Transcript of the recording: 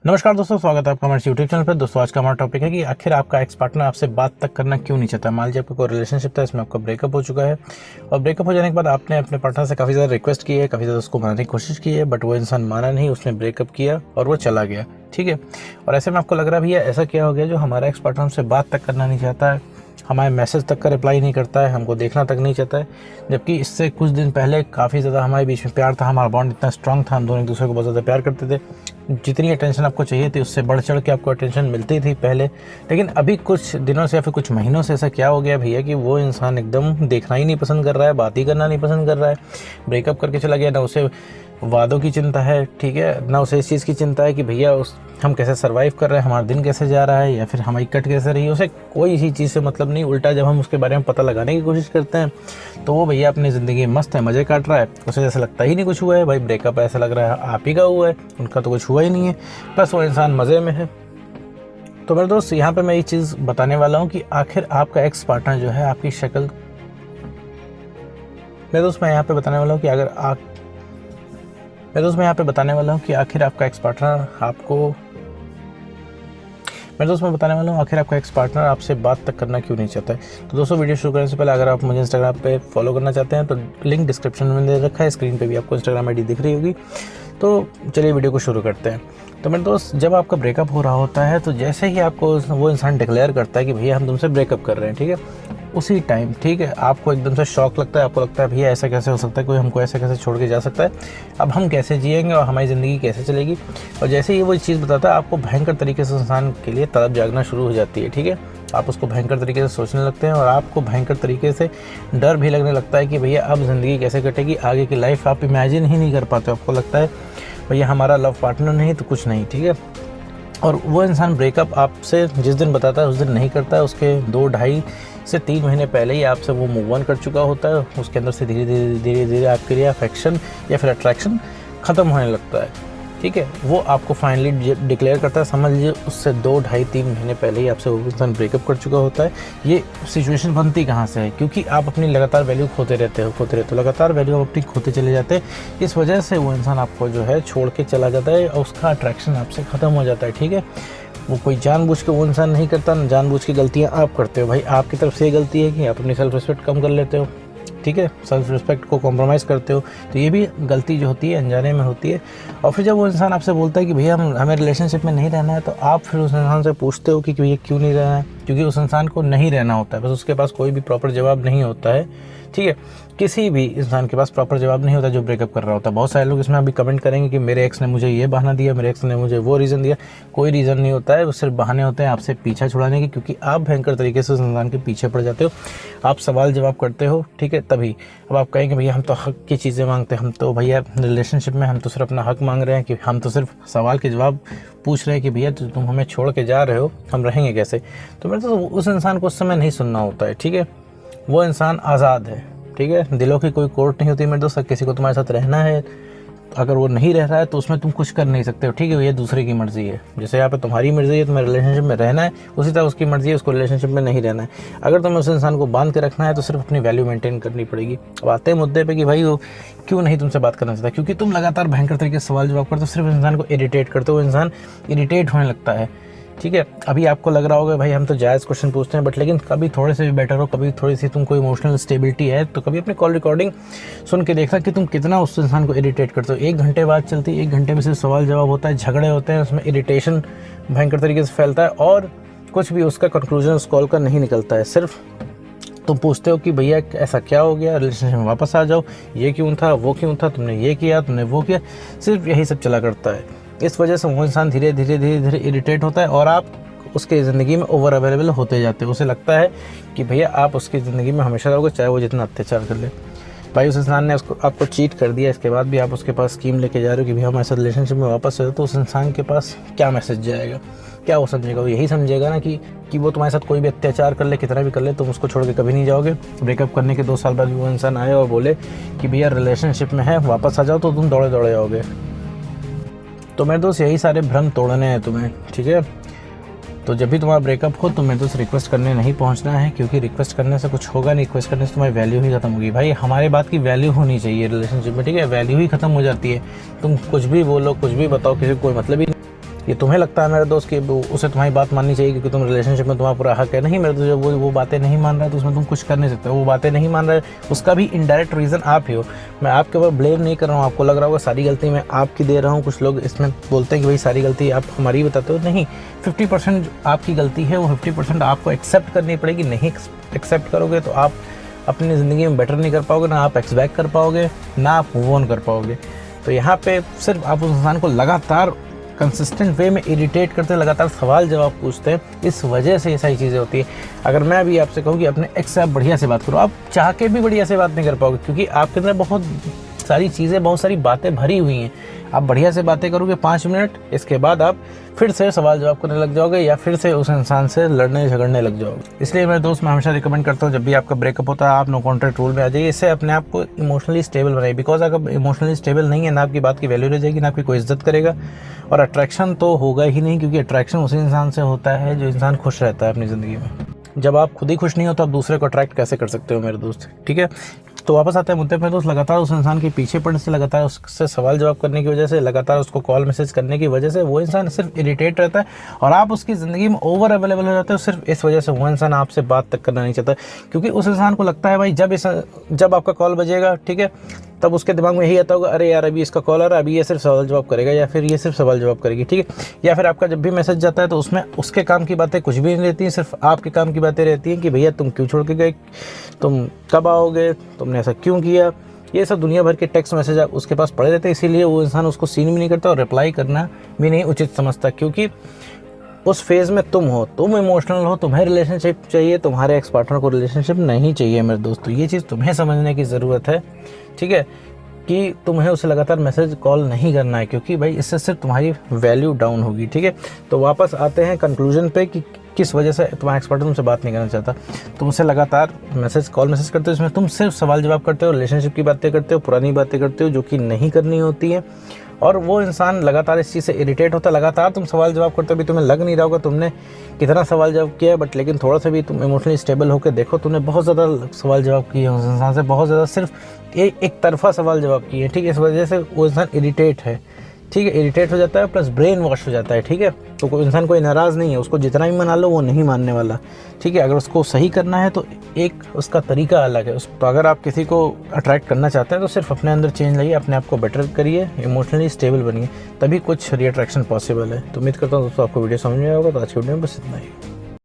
नमस्कार दोस्तों, स्वागत है आपका हमारे यूट्यूब चैनल पर। दोस्तों आज का हमारा टॉपिक है कि आखिर आपका एक्स पार्टनर आपसे बात तक करना क्यों नहीं चाहता। मान लीजिए आपका कोई रिलेशनशिप था, इसमें आपका ब्रेकअप हो चुका है और ब्रेकअप हो जाने के बाद आपने अपने पार्टनर से काफ़ी ज़्यादा रिक्वेस्ट की है, काफ़ी ज़्यादा उसको मनाने की कोशिश की है, बट वो इंसान माना नहीं, उसने ब्रेकअप किया और वो चला गया। ठीक है, और ऐसे में आपको लग रहा है भैया ऐसा क्या हो गया जो हमारा एक्स पार्टनर हमसे बात तक करना नहीं चाहता है, हमारे मैसेज तक का रिप्लाई नहीं करता है, हमको देखना तक नहीं चाहता है। जबकि इससे कुछ दिन पहले काफ़ी ज़्यादा हमारे बीच में प्यार था, हमारा बॉन्ड इतना स्ट्रांग था, हम दोनों एक दूसरे को बहुत ज़्यादा प्यार करते थे। जितनी अटेंशन आपको चाहिए थी उससे बढ़ चढ़ के आपको अटेंशन मिलती थी पहले। लेकिन अभी कुछ दिनों से या फिर कुछ महीनों से ऐसा क्या हो गया भैया कि वो इंसान एकदम देखना ही नहीं पसंद कर रहा है, बात ही करना नहीं पसंद कर रहा है। ब्रेकअप करके चला गया, ना उसे वादों की चिंता है, ठीक है, ना उसे इस चीज़ की चिंता है कि भैया हम कैसे सर्वाइव कर रहे हैं, हमारा दिन कैसे जा रहा है या फिर हमारी कट कैसे रही है। उसे कोई इसी चीज़ से मतलब नहीं। उल्टा जब हम उसके बारे में पता लगाने की कोशिश करते हैं तो वो भैया अपनी ज़िंदगी में मस्त है, मज़े काट रहा है, उसे जैसे लगता ही नहीं कुछ हुआ है। भाई ब्रेकअप ऐसा लग रहा है आप ही का हुआ है, उनका तो कुछ हुआ ही नहीं है, बस वो इंसान मज़े में है। तो मेरे दोस्त यहाँ पे मैं ये चीज़ बताने वाला हूँ कि आखिर आपका एक्स पार्टनर जो है आपकी शक्ल, मेरे दोस्त मैं यहाँ पे बताने वाला हूँ कि आखिर आपका एक्स पार्टनर आपसे बात तक करना क्यों नहीं चाहता है। तो दोस्तों वीडियो शुरू करने से पहले अगर आप मुझे इंस्टाग्राम पे फॉलो करना चाहते हैं तो लिंक डिस्क्रिप्शन में दे रखा है, स्क्रीन पे भी आपको इंस्टाग्राम आईडी दिख रही होगी। तो चलिए वीडियो को शुरू करते हैं। तो मेरे दोस्त, जब आपका ब्रेकअप हो रहा होता है तो जैसे ही आपको वो इंसान डिक्लेयर करता है कि भैया हम तुमसे ब्रेकअप कर रहे हैं, ठीक है, उसी टाइम, ठीक है, आपको एकदम से शॉक लगता है। आपको लगता है भैया ऐसा कैसे हो सकता है, कोई हमको ऐसे कैसे छोड़ के जा सकता है, अब हम कैसे जिएंगे और हमारी ज़िंदगी कैसे चलेगी। और जैसे ही वो चीज़ बताता है आपको भयंकर तरीके से इंसान के लिए तड़प जागना शुरू हो जाती है। ठीक है, आप उसको भयंकर तरीके से सोचने लगते हैं और आपको भयंकर तरीके से डर भी लगने लगता है कि भैया अब ज़िंदगी कैसे कटेगी, आगे की लाइफ आप इमेजिन ही नहीं कर पाते। आपको लगता है भैया हमारा लव पार्टनर नहीं तो कुछ नहीं। ठीक है, और वो इंसान ब्रेकअप आपसे जिस दिन बताता है उस दिन नहीं करता है, उसके 2 से 3 महीने पहले ही आपसे वो मूव ऑन कर चुका होता है। उसके अंदर से धीरे धीरे आपके लिए अफेक्शन या फिर अट्रैक्शन ख़त्म होने लगता है। ठीक है, वो आपको फाइनली डिक्लेयर करता है। समझ लीजिए उससे 2, 2.5, 3 महीने पहले ही आपसे वो इंसान ब्रेकअप कर चुका होता है। ये सिचुएशन बनती कहाँ से है? क्योंकि आप अपनी लगातार वैल्यू खोते रहते हो, लगातार वैल्यू आप अपनी खोते चले जाते हैं। इस वजह से वो इंसान आपको जो है छोड़ के चला जाता है और उसका अट्रैक्शन आपसे ख़त्म हो जाता है। ठीक है, वो कोई जानबूझ के वो इंसान नहीं करता, ना जानबूझ के गलतियाँ आप करते हो। भाई आपकी तरफ से ये गलती है कि आप अपनी सेल्फ रिस्पेक्ट कम कर लेते हो। ठीक है, सेल्फ रिस्पेक्ट को कॉम्प्रोमाइज़ करते हो, तो ये भी गलती जो होती है अनजाने में होती है। और फिर जब वो इंसान आपसे बोलता है कि भैया हमें रिलेशनशिप में नहीं रहना है, तो आप फिर उस इंसान से पूछते हो कि भैया क्यों नहीं रहना है। क्योंकि उस इंसान को नहीं रहना होता है, बस उसके पास कोई भी प्रॉपर जवाब नहीं होता है। ठीक है, किसी भी इंसान के पास प्रॉपर जवाब नहीं होता जो ब्रेकअप कर रहा होता है। बहुत सारे लोग इसमें अभी कमेंट करेंगे कि मेरे एक्स ने मुझे ये बहाना दिया, मेरे एक्स ने मुझे वो रीज़न दिया। कोई रीज़न नहीं होता है, वो सिर्फ बहाने होते हैं आपसे पीछा छुड़ाने के, क्योंकि आप भयंकर तरीके से उस इंसान के पीछे पड़ जाते हो। आप सवाल जवाब करते हो, ठीक है, तभी अब आप कहेंगे भैया हम तो हक की चीज़ें मांगते हैं, हम तो भैया रिलेशनशिप में हम तो सिर्फ अपना हक मांग रहे हैं, कि हम तो सिर्फ सवाल के जवाब पूछ रहे हैं कि भैया तुम हमें छोड़ के जा रहे हो, हम रहेंगे कैसे। तो मेरे तो उस इंसान को उस समय नहीं सुनना होता है। ठीक है, वो इंसान आज़ाद है। ठीक है, दिलों की कोई कोर्ट नहीं होती मेरे दोस्त। किसी को तुम्हारे साथ रहना है, अगर वो नहीं रह रहा है तो उसमें तुम कुछ कर नहीं सकते हो। ठीक है, ये दूसरे की मर्ज़ी है। जैसे यहाँ पे तुम्हारी मर्ज़ी है तुम्हें रिलेशनशिप में रहना है, उसी तरह उसकी मर्ज़ी है उसको रिलेशनशिप में नहीं रहना है। अगर तुम्हें उस इंसान को बांध के रखना है तो सिर्फ अपनी वैल्यू मेंटेन करनी पड़ेगी। अब आते हैं मुद्दे पे कि भाई वो क्यों नहीं तुमसे बात करना चाहता, क्योंकि तुम लगातार भयंकर तरीके से सवाल जवाब करते हो, सिर्फ इंसान को इरिटेट करते हो, वो इंसान इरिटेट होने लगता है। ठीक है, अभी आपको लग रहा होगा भाई हम तो जायज़ क्वेश्चन पूछते हैं, बट लेकिन कभी थोड़े से भी बेटर हो, कभी थोड़ी सी तुमको इमोशनल स्टेबिलिटी है तो कभी अपनी कॉल रिकॉर्डिंग सुन के देखना कि तुम कितना उस इंसान को इरिटेट करते हो। 1 घंटे बाद चलती है, 1 घंटे में सिर्फ सवाल जवाब होता है, झगड़े होते हैं, उसमें इरिटेशन भयंकर तरीके से फैलता है और कुछ भी उसका कंक्लूजन उस कॉल का नहीं निकलता है। सिर्फ तुम पूछते हो कि भैया ऐसा क्या हो गया, रिलेशनशिप में वापस आ जाओ, ये क्यों था, वो क्यों था, तुमने ये किया, तुमने वो किया, सिर्फ यही सब चला करता है। इस वजह से वो इंसान धीरे धीरे इरिटेट होता है और आप उसके ज़िंदगी में ओवर अवेलेबल होते जाते हो। उसे लगता है कि भैया आप उसकी ज़िंदगी में हमेशा रहोगे, चाहे वो जितना अत्याचार कर ले। भाई उस इंसान ने आपको चीट कर दिया, इसके बाद भी आप उसके पास स्कीम लेके जा रहे हो कि भैया हम ऐसा रिलेशनशिप में वापस आए, तो उस इंसान के पास क्या मैसेज जाएगा, क्या वो समझेगा? वो यही समझेगा ना कि वो तुम्हारे साथ कोई भी अत्याचार कर ले, कितना भी कर ले, तुम उसको छोड़ के कभी नहीं जाओगे। ब्रेकअप करने के 2 साल बाद भी वो इंसान आए और बोले कि भैया रिलेशनशिप में है, वापस आ जाओ, तो तुम दौड़े दौड़े आओगे। तो मेरे दोस्त यही सारे भ्रम तोड़ने हैं तुम्हें। ठीक है, तो जब भी तुम्हारा ब्रेकअप हो तो मेरे दोस्त रिक्वेस्ट करने नहीं पहुंचना है, क्योंकि रिक्वेस्ट करने से कुछ होगा नहीं। रिक्वेस्ट करने से तुम्हारी वैल्यू ही खत्म होगी। भाई हमारे बात की वैल्यू होनी चाहिए रिलेशनशिप में। ठीक है, वैल्यू ही खत्म हो जाती है। तुम कुछ भी बोलो, कुछ भी बताओ, किसी को कोई मतलब ही नहीं। ये तुम्हें लगता है मेरे दोस्त कि उसे तुम्हारी बात माननी चाहिए क्योंकि तुम रिलेशनशिप में तुम्हारा पूरा हक है, नहीं मेरे दोस्त, जब वो बातें नहीं मान रहा है तो उसमें तुम कुछ कर नहीं सकते। वो बातें नहीं मान रहा है उसका भी इनडायरेक्ट रीज़न आप ही हो। मैं आपके ऊपर ब्लेम नहीं कर रहा हूँ, आपको लग रहा होगा सारी गलती मैं आपकी दे रहा हूँ। कुछ लोग इसमें बोलते हैं कि भाई सारी गलती आप हमारी बताते हो, नहीं, 50% आपकी गलती है, वो 50% आपको एक्सेप्ट करनी पड़ेगी। नहीं एक्सेप्ट करोगे तो आप अपनी ज़िंदगी में बेटर नहीं कर पाओगे, ना आप एक्सपेक्ट कर पाओगे, ना आप मूव ऑन कर पाओगे। तो यहाँ पे सिर्फ आप उस इंसान को लगातार कंसिस्टेंट वे में इरिटेट करते हैं, लगातार सवाल जवाब पूछते हैं, इस वजह से ये सारी चीज़ें होती हैं। अगर मैं अभी आपसे कहूँ कि अपने एक्स से आप बढ़िया से बात करो, आप चाह के भी बढ़िया से बात नहीं कर पाओगे क्योंकि आपके अंदर बहुत सारी चीज़ें, बहुत सारी बातें भरी हुई हैं। आप बढ़िया से बातें करोगे 5 मिनट, इसके बाद आप फिर से सवाल जवाब करने लग जाओगे या फिर से उस इंसान से लड़ने झगड़ने लग जाओगे। इसलिए मेरे दोस्त, मैं हमेशा रिकमेंड करता हूँ जब भी आपका ब्रेकअप होता है आप नो कॉन्टैक्ट रूल में आ जाइए। इससे अपने आप को इमोशनली स्टेबल बनाइए, बिकॉज अगर इमोशनली स्टेबल नहीं है ना आपकी बात की वैल्यू रह जाएगी, ना आपकी कोई इज्जत करेगा और अट्रैक्शन तो होगा ही नहीं, क्योंकि अट्रैक्शन उसी इंसान से होता है जो इंसान खुश रहता है अपनी ज़िंदगी में। जब आप खुद ही खुश नहीं हो तो आप दूसरे को अट्रैक्ट कैसे कर सकते हो मेरे दोस्त, ठीक है। तो वापस आते हैं मुद्दे पे दोस्त। लगातार उस इंसान के पीछे पड़ने से, लगातार उससे सवाल जवाब करने की वजह से, लगातार उसको कॉल मैसेज करने की वजह से वो इंसान सिर्फ इरिटेट रहता है और आप उसकी ज़िंदगी में ओवर अवेलेबल हो जाते हो। सिर्फ इस वजह से वो इंसान आपसे बात तक करना नहीं चाहता, क्योंकि उस इंसान को लगता है भाई जब आपका कॉल बजेगा, ठीक है, तब उसके दिमाग में यही आता होगा, अरे यार अभी इसका कॉल आ रहा है, अभी ये सिर्फ सवाल जवाब करेगा या फिर ये सिर्फ सवाल जवाब करेगी, ठीक है। या फिर आपका जब भी मैसेज जाता है तो उसमें उसके काम की बातें कुछ भी नहीं रहती हैं, सिर्फ आपके काम की बातें रहती हैं कि भैया तुम क्यों छोड़ के गए, तुम कब आओगे, तुमने ऐसा क्यों किया। ये सब दुनिया भर के टेक्स्ट मैसेज उसके पास पड़े रहते हैं, इसीलिए वो इंसान उसको सीन भी नहीं करता और रिप्लाई करना भी नहीं उचित समझता, क्योंकि उस फेज़ में तुम हो, तुम इमोशनल हो, तुम्हें रिलेशनशिप चाहिए, तुम्हारे एक्स पार्टनर को रिलेशनशिप नहीं चाहिए मेरे दोस्तों। ये चीज़ तुम्हें समझने की ज़रूरत है, ठीक है, कि तुम्हें उसे लगातार मैसेज कॉल नहीं करना है, क्योंकि भाई इससे सिर्फ तुम्हारी वैल्यू डाउन होगी, ठीक है। तो वापस आते हैं कंक्लूजन पे कि किस वजह से तुम्हारा एक्स पार्टनर तुमसे बात नहीं करना चाहता। तुम उसे लगातार कॉल मैसेज करते हो, इसमें तुम सिर्फ सवाल जवाब करते हो, रिलेशनशिप की बातें करते हो, पुरानी बातें करते हो जो कि नहीं करनी होती है, और वो इंसान लगातार इस चीज़ से इरिटेट होता है। लगातार तुम सवाल जवाब करते हो, अभी तुम्हें लग नहीं रहा होगा तुमने कितना सवाल जवाब किया है, बट लेकिन थोड़ा सा भी तुम इमोशनली स्टेबल होकर देखो, तुमने बहुत ज़्यादा सवाल जवाब किए हैं उस इंसान से, बहुत ज़्यादा सिर्फ एक तरफा सवाल जवाब किए हैं, ठीक है। इस वजह से वो इंसान इरिटेट है, ठीक है, इरिटेट हो जाता है, प्लस ब्रेन वॉश हो जाता है, ठीक है। तो कोई इंसान कोई नाराज़ नहीं है, उसको जितना भी मना लो वो नहीं मानने वाला, ठीक है। अगर उसको सही करना है तो एक उसका तरीका अलग है। तो अगर आप किसी को अट्रैक्ट करना चाहते हैं तो सिर्फ अपने अंदर चेंज लाइए, अपने आप को बेटर करिए, इमोशनली स्टेबल बनिए, तभी कुछ री अट्रैक्शन पॉसिबल है। तो उम्मीद करता हूँ दोस्तों आपको वीडियो समझ में आएगा। तो आज की वीडियो में बस इतना ही।